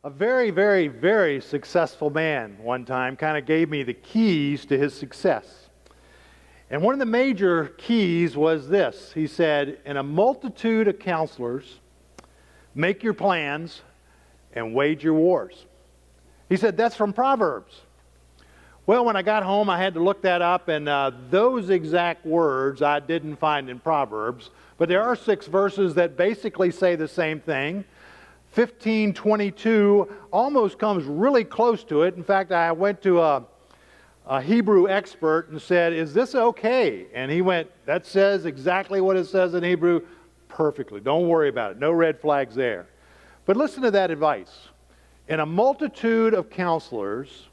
A very, very, very successful man one time kind of gave me the keys to his success. And one of the major keys was this. He said, in a multitude of counselors, make your plans and wage your wars. He said, that's from Proverbs. Well, when I got home, I had to look that up, and those exact words I didn't find in Proverbs. But there are 6 verses that basically say the same thing. 15:22 almost comes really close to it. In fact, I went to a Hebrew expert and said, is this okay? And he went, that says exactly what it says in Hebrew perfectly. Don't worry about it. No red flags there. But listen to that advice. In a multitude of counselors,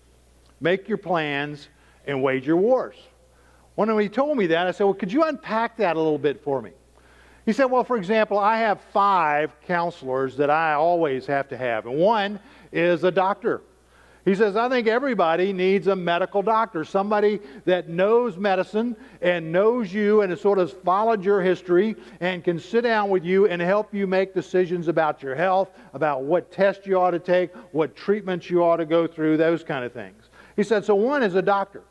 make your plans and wage your wars. When he told me that, I said, well, could you unpack that a little bit for me? He said, well, for example, I have 5 counselors that I always have to have. And one is a doctor. He says, I think everybody needs a medical doctor, somebody that knows medicine and knows you and has sort of followed your history and can sit down with you and help you make decisions about your health, about what tests you ought to take, what treatments you ought to go through, those kind of things. He said, so one is a doctor.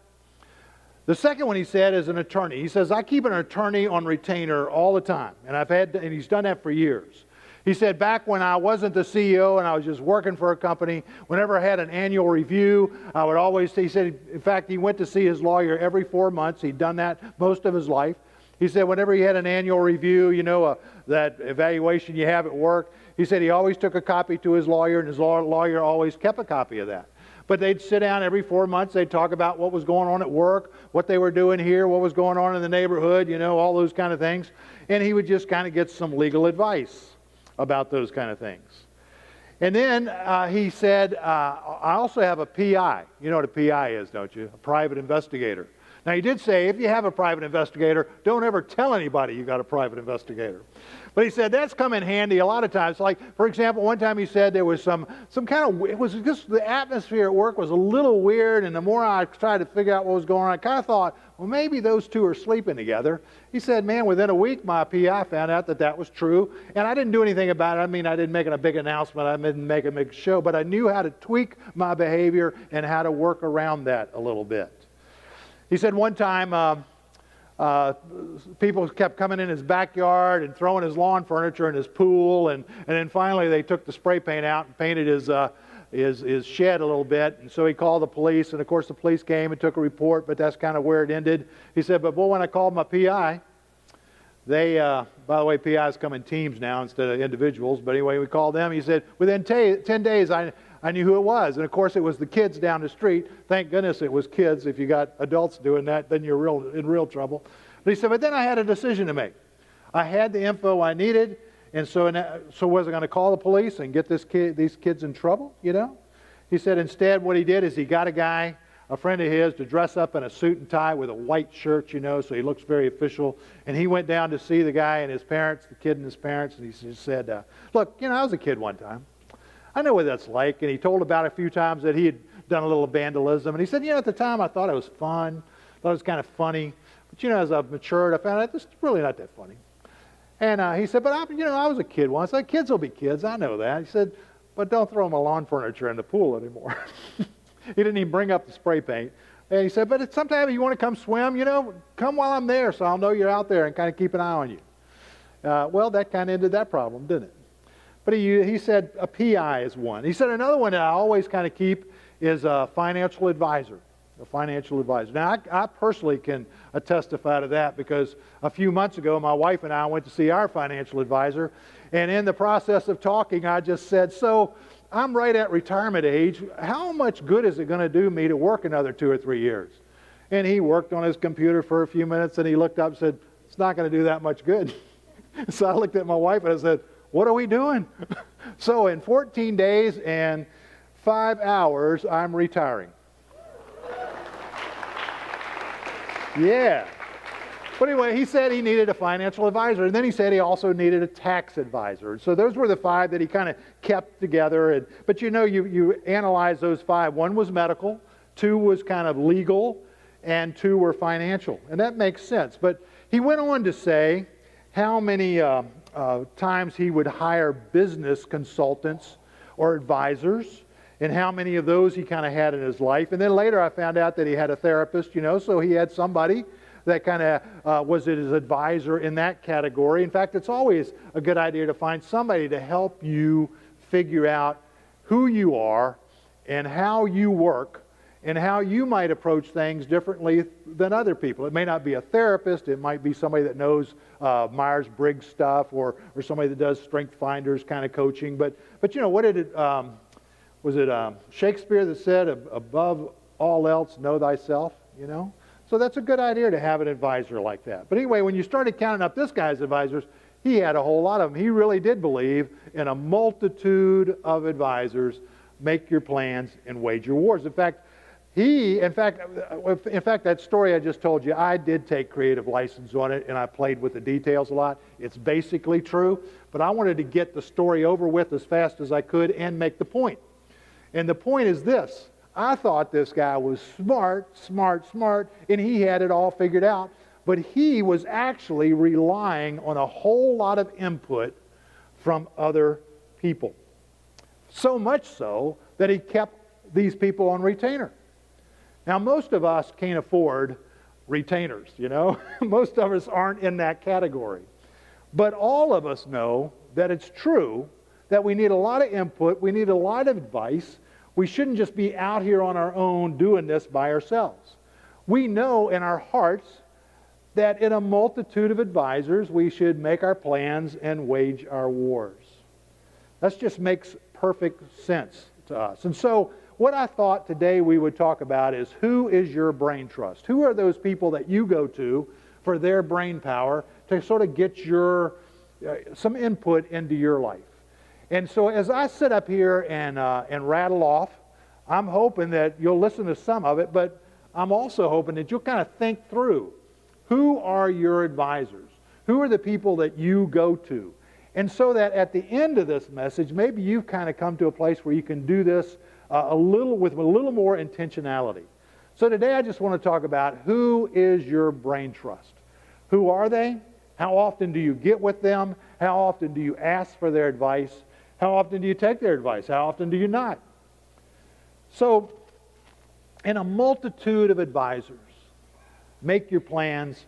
The second one, he said, is an attorney. He says, I keep an attorney on retainer all the time, and he's done that for years. He said, back when I wasn't the CEO and I was just working for a company, whenever I had an annual review, I would always, he said, in fact, he went to see his lawyer every 4 months. He'd done that most of his life. He said, whenever he had an annual review, that evaluation you have at work, he said he always took a copy to his lawyer, and his lawyer always kept a copy of that. But they'd sit down every 4 months. They'd talk about what was going on at work, what they were doing here, what was going on in the neighborhood, all those kind of things. And he would just kind of get some legal advice about those kind of things. And then he said, I also have a PI. You know what a PI is, don't you? A private investigator. Now, he did say, if you have a private investigator, don't ever tell anybody you got a private investigator. But he said that's come in handy a lot of times. Like, for example, one time he said there was some kind of, it was just the atmosphere at work was a little weird, and the more I tried to figure out what was going on, I kind of thought, well, maybe those two are sleeping together. He said, man, within a week, my PI found out that was true, and I didn't do anything about it. I mean, I didn't make a big announcement. I didn't make a big show, but I knew how to tweak my behavior and how to work around that a little bit. He said one time, people kept coming in his backyard and throwing his lawn furniture in his pool, and then finally they took the spray paint out and painted his shed a little bit, and so he called the police, and of course the police came and took a report, but that's kind of where it ended. He said, but boy, when I called my PI, they, by the way, PIs come in teams now instead of individuals, but anyway, we called them. He said, within 10 days, I knew who it was. And of course, it was the kids down the street. Thank goodness it was kids. If you got adults doing that, then you're in real trouble. But he said, but then I had a decision to make. I had the info I needed, and so was I going to call the police and get these kids in trouble, He said instead what he did is he got a friend of his, to dress up in a suit and tie with a white shirt, so he looks very official. And he went down to see the guy and his parents, the kid and his parents, and he just said, look, I was a kid one time. I know what that's like. And he told about a few times that he had done a little vandalism. And he said, at the time I thought it was fun. Thought it was kind of funny. But, as I've matured, I found out this is really not that funny. And he said, but, I was a kid once. Like, kids will be kids. I know that. He said, but don't throw my lawn furniture in the pool anymore. He didn't even bring up the spray paint. And he said, but sometime if you want to come swim, come while I'm there so I'll know you're out there and kind of keep an eye on you. Well, that kind of ended that problem, didn't it? But he said a PI is one. He said another one that I always kind of keep is a financial advisor. A financial advisor. Now, I personally can testify to that because a few months ago, my wife and I went to see our financial advisor. And in the process of talking, I just said, so I'm right at retirement age. How much good is it going to do me to work another 2 or 3 years? And he worked on his computer for a few minutes, and he looked up and said, it's not going to do that much good. So I looked at my wife and I said, what are we doing? So in 14 days and 5 hours, I'm retiring. Yeah. But anyway, he said he needed a financial advisor, and then he said he also needed a tax advisor. So those were the 5 that he kind of kept together. But you analyze those 5. 1 was medical, 2 was kind of legal, and 2 were financial. And that makes sense. But he went on to say how many times he would hire business consultants or advisors, and how many of those he kind of had in his life. And then later I found out that he had a therapist, so he had somebody that kind of was his advisor in that category. In fact, it's always a good idea to find somebody to help you figure out who you are and how you work and how you might approach things differently than other people. It may not be a therapist. It might be somebody that knows Myers-Briggs stuff or somebody that does Strength Finders kind of coaching. But what did it, was it Shakespeare that said, above all else, know thyself, So that's a good idea to have an advisor like that. But anyway, when you started counting up this guy's advisors, he had a whole lot of them. He really did believe in a multitude of advisors. Make your plans and wage your wars. In fact, that story I just told you, I did take creative license on it, and I played with the details a lot. It's basically true, but I wanted to get the story over with as fast as I could and make the point. And the point is this. I thought this guy was smart, and he had it all figured out, but he was actually relying on a whole lot of input from other people. So much so that he kept these people on retainer. Now, most of us can't afford retainers, Most of us aren't in that category. But all of us know that it's true that we need a lot of input, we need a lot of advice. We shouldn't just be out here on our own doing this by ourselves. We know in our hearts that in a multitude of advisors, we should make our plans and wage our wars. That just makes perfect sense to us. And so what I thought today we would talk about is, who is your brain trust? Who are those people that you go to for their brain power to sort of get some input into your life? And so as I sit up here and rattle off, I'm hoping that you'll listen to some of it, but I'm also hoping that you'll kind of think through, who are your advisors? Who are the people that you go to? And so that at the end of this message, maybe you've kind of come to a place where you can do this with a little more intentionality. So today I just want to talk about, who is your brain trust? Who are they? How often do you get with them? How often do you ask for their advice? How often do you take their advice? How often do you not? So, in a multitude of advisors, make your plans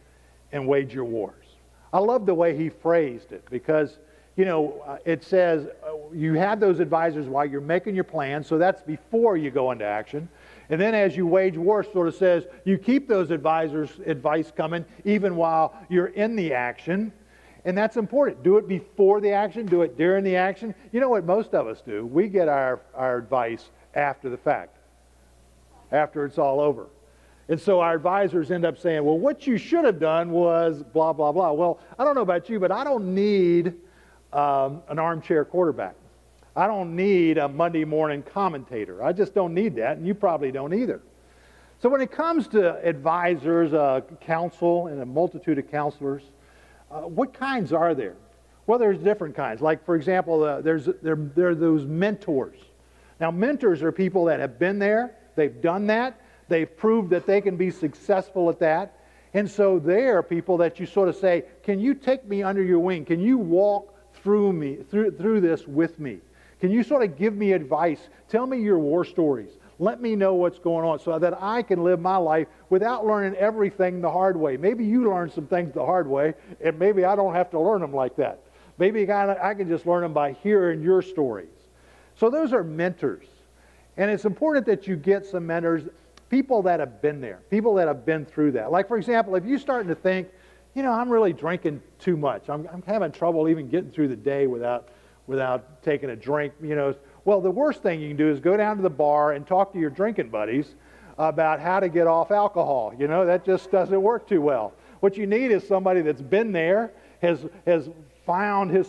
and wage your wars. I love the way he phrased it, because it says you have those advisors while you're making your plans, so that's before you go into action. And then as you wage war, sort of says you keep those advisors' advice coming even while you're in the action. And that's important. Do it before the action, do it during the action. You know what most of us do? We get our advice after the fact, after it's all over. And so our advisors end up saying, well, what you should have done was blah, blah, blah. Well, I don't know about you, but I don't need an armchair quarterback. I don't need a Monday morning commentator. I just don't need that, and you probably don't either. So when it comes to advisors, counsel, and a multitude of counselors, what kinds are there? Well, there's different kinds. Like, for example, there are those mentors. Now, mentors are people that have been there, they've done that, they've proved that they can be successful at that, and so they are people that you sort of say, can you take me under your wing? Can you walk through this with me? Can you sort of give me advice? Tell me your war stories. Let me know what's going on so that I can live my life without learning everything the hard way. Maybe you learn some things the hard way, and maybe I don't have to learn them like that. Maybe I can just learn them by hearing your stories. So those are mentors. And it's important that you get some mentors, people that have been there, people that have been through that. Like, for example, if you're starting to think, I'm really drinking too much. I'm having trouble even getting through the day without taking a drink, Well, the worst thing you can do is go down to the bar and talk to your drinking buddies about how to get off alcohol. That just doesn't work too well. What you need is somebody that's been there, has found his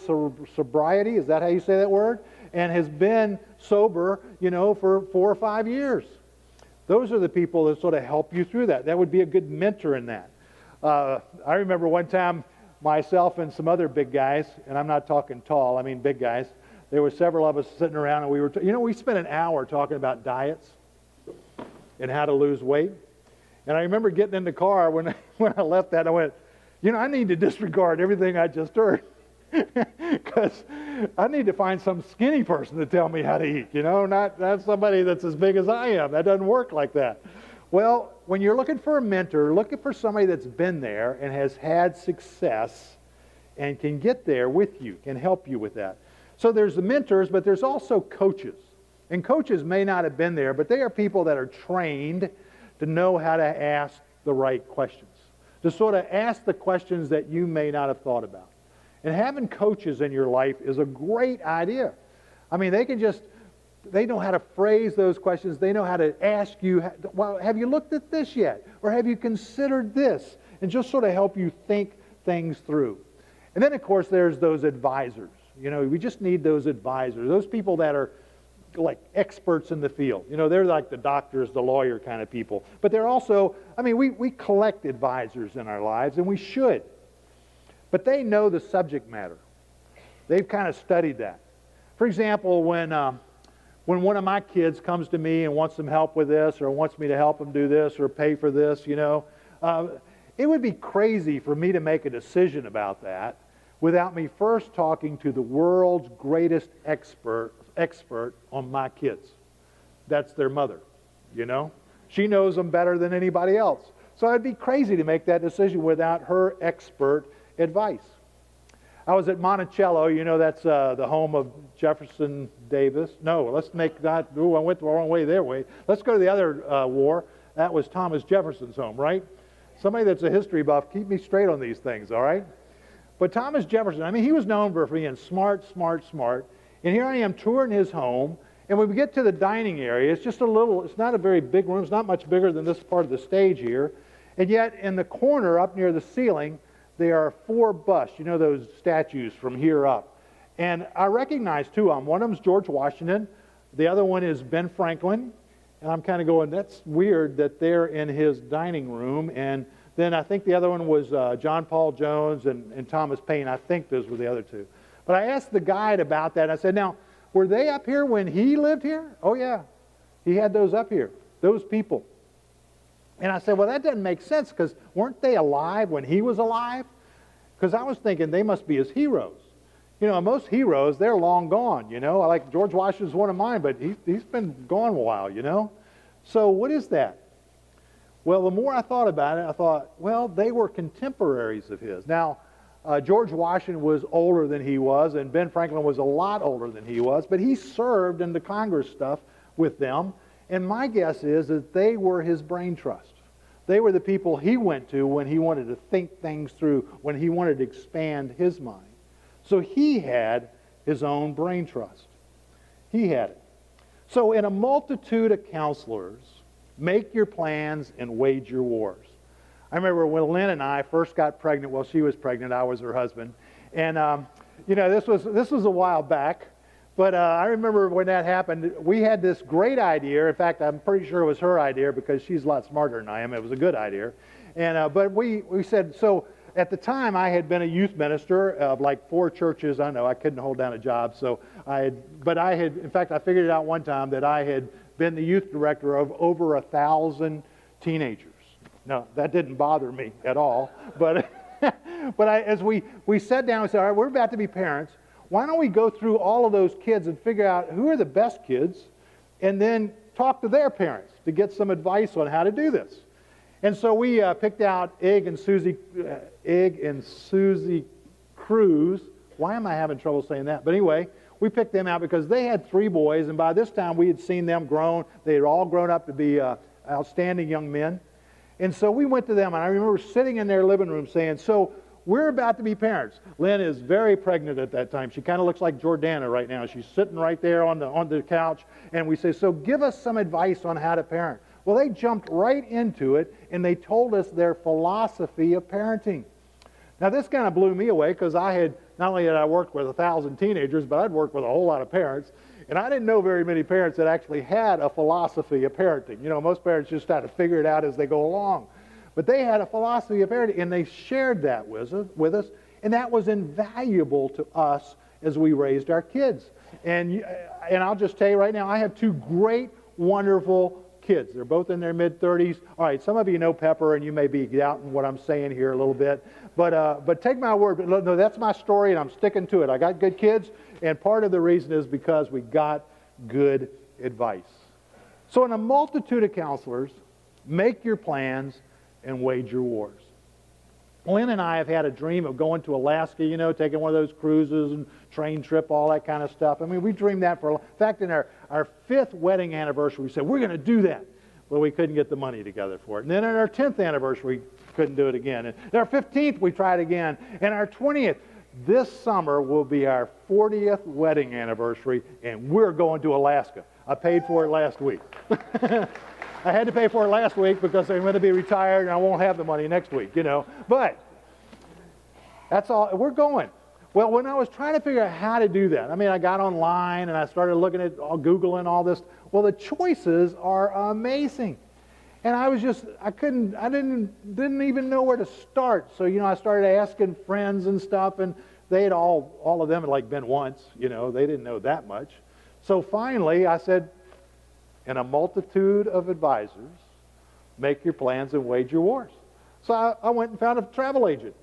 sobriety, is that how you say that word? And has been sober, for 4 or 5 years. Those are the people that sort of help you through that. That would be a good mentor in that. I remember one time myself and some other big guys, and I'm not talking tall, I mean big guys, there were several of us sitting around, and we spent an hour talking about diets and how to lose weight. And I remember getting in the car when I left that, I went, I need to disregard everything I just heard. Because I need to find some skinny person to tell me how to eat, not somebody that's as big as I am. That doesn't work like that. Well, when you're looking for a mentor, looking for somebody that's been there and has had success and can get there with you, can help you with that. So there's the mentors, but there's also coaches. And coaches may not have been there, but they are people that are trained to know how to ask the right questions, to sort of ask the questions that you may not have thought about. And having coaches in your life is a great idea. I mean, they know how to phrase those questions. They know how to ask you, well, have you looked at this yet? Or have you considered this? And just sort of help you think things through. And then, of course, there's those advisors. We just need those advisors, those people that are like experts in the field. They're like the doctors, the lawyer kind of people. But they're also, we collect advisors in our lives, and we should. But they know the subject matter. They've kind of studied that. For example, when one of my kids comes to me and wants some help with this, or wants me to help them do this, or pay for this, it would be crazy for me to make a decision about that without me first talking to the world's greatest expert on my kids. That's their mother, She knows them better than anybody else. So I'd be crazy to make that decision without her expert advice. I was at Monticello, that's the home of Jefferson Davis. No, let's make that, I went the wrong way there. Let's go to the other war. That was Thomas Jefferson's home, right? Somebody that's a history buff, keep me straight on these things, all right? But Thomas Jefferson, he was known for being smart. And here I am touring his home, and when we get to the dining area, it's not a very big room. It's not much bigger than this part of the stage here. And yet, in the corner up near the ceiling, there are 4 busts, those statues from here up. And I recognize 2 of them. One of them is George Washington. The other one is Ben Franklin. And I'm kind of going, that's weird that they're in his dining room. And then I think the other one was John Paul Jones and Thomas Paine. I think those were the other 2. But I asked the guide about that. I said, now, were they up here when he lived here? Oh, yeah. He had those up here, those people. And I said, well, that doesn't make sense, because weren't they alive when he was alive? Because I was thinking they must be his heroes. Most heroes, they're long gone, Like George Washington's one of mine, but he's been gone a while, So what is that? Well, the more I thought about it, I thought, well, they were contemporaries of his. Now, George Washington was older than he was, and Ben Franklin was a lot older than he was, but he served in the Congress stuff with them. And my guess is that they were his brain trust. They were the people he went to when he wanted to think things through, when he wanted to expand his mind. So he had his own brain trust. He had it. So in a multitude of counselors, make your plans and wage your wars. I remember when Lynn and I first got pregnant. Well, she was pregnant. I was her husband. And, this was a while back. But I remember when that happened, we had this great idea. In fact, I'm pretty sure it was her idea, because she's a lot smarter than I am. It was a good idea. And but we said, so at the time I had been a youth minister of like 4 churches. I know I couldn't hold down a job. So in fact, I figured it out one time that I had been the youth director of over 1,000 teenagers. No, that didn't bother me at all. But as we sat down and said, all right, we're about to be parents. Why don't we go through all of those kids and figure out who are the best kids, and then talk to their parents to get some advice on how to do this. And so we picked out Ig and Susie Cruz. Why am I having trouble saying that? But anyway, we picked them out because they had 3 boys, and by this time we had seen them grown. They had all grown up to be outstanding young men. And so we went to them, and I remember sitting in their living room saying, so we're about to be parents. Lynn is very pregnant at that time. She kind of looks like Jordana right now. She's sitting right there on the couch, and we say, so give us some advice on how to parent. Well, they jumped right into it, and they told us their philosophy of parenting. Now, this kind of blew me away, because not only had I worked with 1,000 teenagers, but I'd worked with a whole lot of parents, and I didn't know very many parents that actually had a philosophy of parenting. Most parents just try to figure it out as they go along. But they had a philosophy of parenting, and they shared that with us, and that was invaluable to us as we raised our kids. And I'll just tell you right now, I have 2 great, wonderful kids. They're both in their mid-30s. All right, some of you know Pepper, and you may be doubting what I'm saying here a little bit. But take my word. But no, that's my story, and I'm sticking to it. I got good kids, and part of the reason is because we got good advice. So in a multitude of counselors, make your plans and wage your wars. Lynn and I have had a dream of going to Alaska, taking one of those cruises and train trip, all that kind of stuff. I mean, we dreamed that in fact, in our 5th wedding anniversary, we said, we're going to do that. Well, we couldn't get the money together for it. And then on our 10th anniversary, we couldn't do it again. And our 15th, we tried again. And our 20th, this summer will be our 40th wedding anniversary, and we're going to Alaska. I paid for it last week. I had to pay for it last week because I'm going to be retired and I won't have the money next week, But that's all. We're going. Well, when I was trying to figure out how to do that, I got online and I started looking at Googling all this. Well, the choices are amazing. And I didn't even know where to start. So, I started asking friends and stuff, and they had all of them had been once, they didn't know that much. So finally I said, in a multitude of advisors, make your plans and wage your wars. So I went and found a travel agent.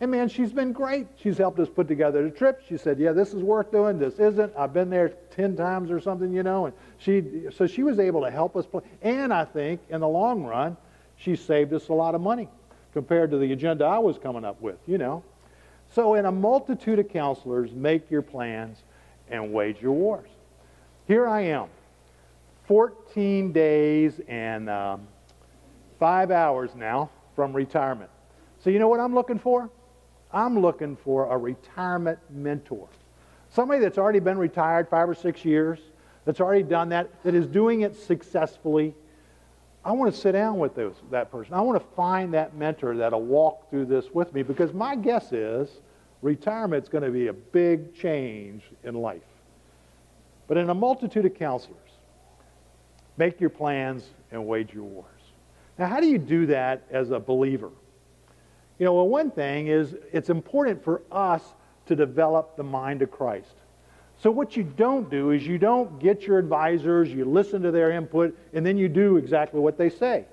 And man, she's been great. She's helped us put together the trip. She said, yeah, this is worth doing, this isn't. I've been there 10 times or something, and she was able to help us plan. And I think, in the long run, she saved us a lot of money compared to the agenda I was coming up with, So in a multitude of counselors, make your plans and wage your wars. Here I am. 14 days and 5 hours now from retirement. So you know what I'm looking for? I'm looking for a retirement mentor. Somebody that's already been retired 5 or 6 years, that's already done that is doing it successfully. I want to sit down with that person. I want to find that mentor that'll walk through this with me, because my guess is retirement's going to be a big change in life. But in a multitude of counselors, make your plans and wage your wars. Now, how do you do that as a believer? Well, one thing is it's important for us to develop the mind of Christ. So what you don't do is you don't get your advisors, you listen to their input, and then you do exactly what they say.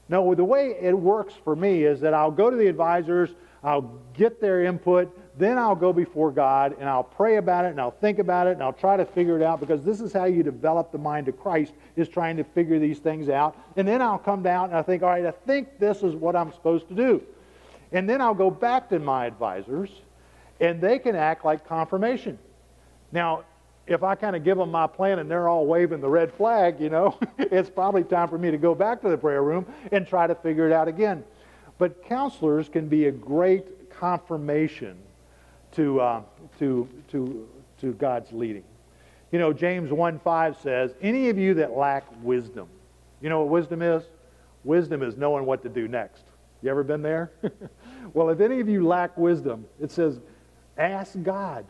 No, the way it works for me is that I'll go to the advisors, I'll get their input, then I'll go before God and I'll pray about it and I'll think about it and I'll try to figure it out, because this is how you develop the mind of Christ, is trying to figure these things out. And then I'll come down and I think, all right, I think this is what I'm supposed to do. And then I'll go back to my advisors and they can act like confirmation. Now, if I kind of give them my plan and they're all waving the red flag, it's probably time for me to go back to the prayer room and try to figure it out again. But counselors can be a great confirmation to God's leading. James 1:5 says, any of you that lack wisdom. You know what wisdom is? Wisdom is knowing what to do next. You ever been there? Well, if any of you lack wisdom, it says, ask God.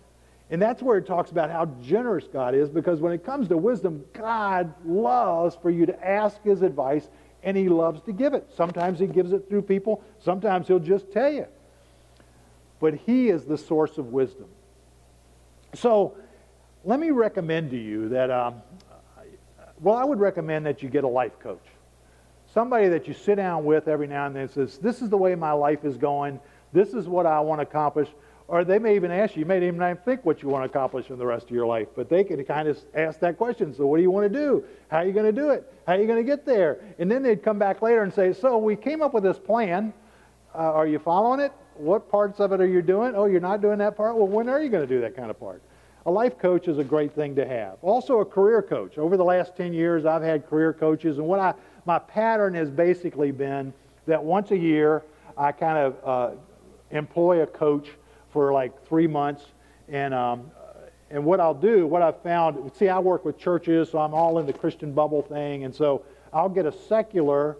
And that's where it talks about how generous God is, because when it comes to wisdom, God loves for you to ask his advice, and he loves to give it. Sometimes he gives it through people. Sometimes he'll just tell you. But he is the source of wisdom. So let me recommend to you that, I would recommend that you get a life coach. Somebody that you sit down with every now and then and says, this is the way my life is going. This is what I want to accomplish. Or they may even ask you may even not think what you want to accomplish in the rest of your life, but they can kind of ask that question. So what do you want to do? How are you going to do it? How are you going to get there? And then they'd come back later and say, so we came up with this plan. Are you following it? What parts of it are you doing? Oh, you're not doing that part? Well, when are you going to do that kind of part? A life coach is a great thing to have. Also a career coach. Over the last 10 years, I've had career coaches, and my pattern has basically been that once a year, I kind of employ a coach for like 3 months, and what I'll do, what I've found, see, I work with churches, so I'm all in the Christian bubble thing, and so I'll get a secular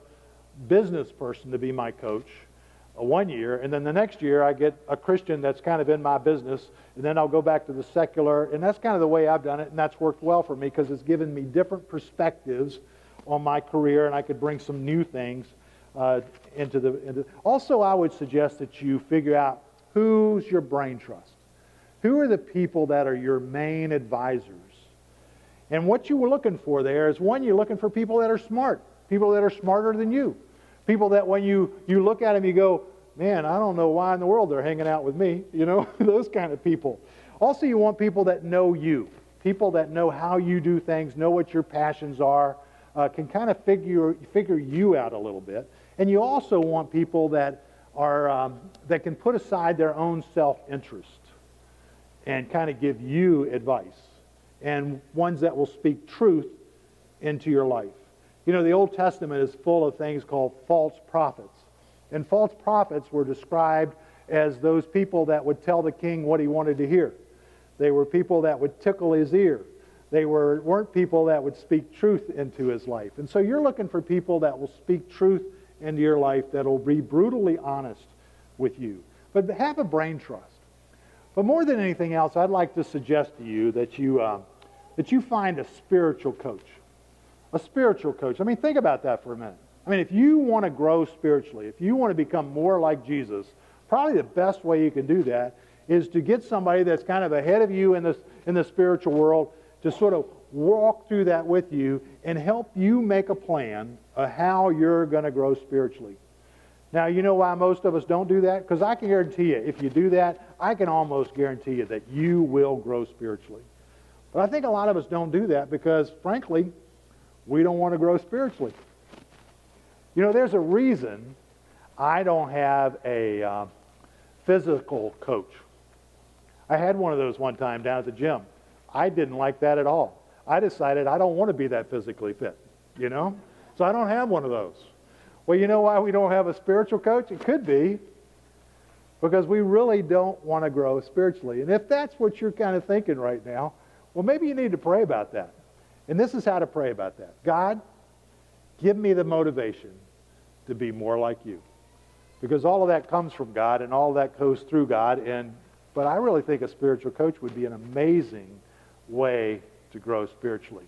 business person to be my coach 1 year, and then the next year I get a Christian that's kind of in my business, and then I'll go back to the secular, and that's kind of the way I've done it, and that's worked well for me because it's given me different perspectives on my career, and I could bring some new things into. Also, I would suggest that you figure out who's your brain trust. Who are the people that are your main advisors? And what you were looking for there is, one, you're looking for people that are smart, people that are smarter than you, people that when you look at them, you go, man, I don't know why in the world they're hanging out with me, those kind of people. Also, you want people that know you, people that know how you do things, know what your passions are, can kind of figure you out a little bit. And you also want people that that can put aside their own self-interest and kind of give you advice, and ones that will speak truth into your life. The Old Testament is full of things called false prophets. And false prophets were described as those people that would tell the king what he wanted to hear. They were people that would tickle his ear. They weren't people that would speak truth into his life. And so you're looking for people that will speak truth into your life, that will be brutally honest with you. But have a brain trust. But more than anything else, I'd like to suggest to you that you find a spiritual coach. A spiritual coach. I mean, think about that for a minute. I mean, if you want to grow spiritually, if you want to become more like Jesus, probably the best way you can do that is to get somebody that's kind of ahead of you in the spiritual world to sort of walk through that with you and help you make a plan of how you're going to grow spiritually. Now, you know why most of us don't do that? Because I can guarantee you, if you do that, I can almost guarantee you that you will grow spiritually. But I think a lot of us don't do that because, frankly, we don't want to grow spiritually. There's a reason I don't have a physical coach. I had one of those one time down at the gym. I didn't like that at all. I decided I don't want to be that physically fit, So I don't have one of those. Well, you know why we don't have a spiritual coach? It could be because we really don't want to grow spiritually. And if that's what you're kind of thinking right now, well, maybe you need to pray about that. And this is how to pray about that. God, give me the motivation to be more like you. Because all of that comes from God and all of that goes through God. But I really think a spiritual coach would be an amazing way to grow spiritually.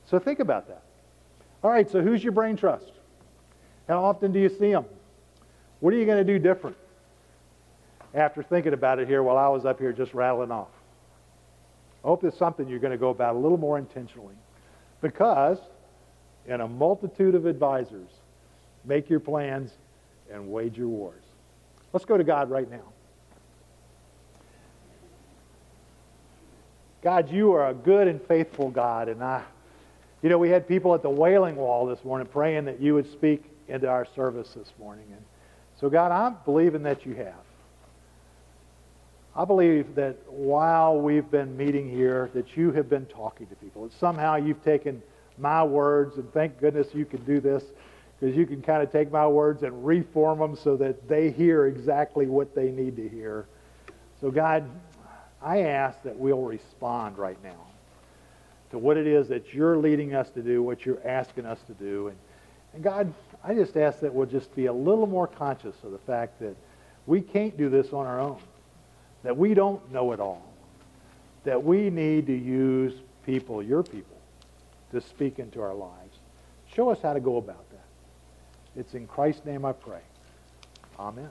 So think about that. All right, so who's your brain trust? How often do you see them? What are you going to do different after thinking about it here while I was up here just rattling off? I hope it's something you're going to go about a little more intentionally. Because in a multitude of advisors, make your plans and wage your wars. Let's go to God right now. God, you are a good and faithful God. And we had people at the Wailing Wall this morning praying that you would speak into our service this morning. And so, God, I'm believing that you have. I believe that while we've been meeting here, that you have been talking to people. That somehow you've taken my words, and thank goodness you can do this, because you can kind of take my words and reform them so that they hear exactly what they need to hear. So, God, I ask that we'll respond right now to what it is that you're leading us to do, what you're asking us to do. And God, I just ask that we'll just be a little more conscious of the fact that we can't do this on our own, that we don't know it all, that we need to use people, your people, to speak into our lives. Show us how to go about that. It's in Christ's name I pray. Amen.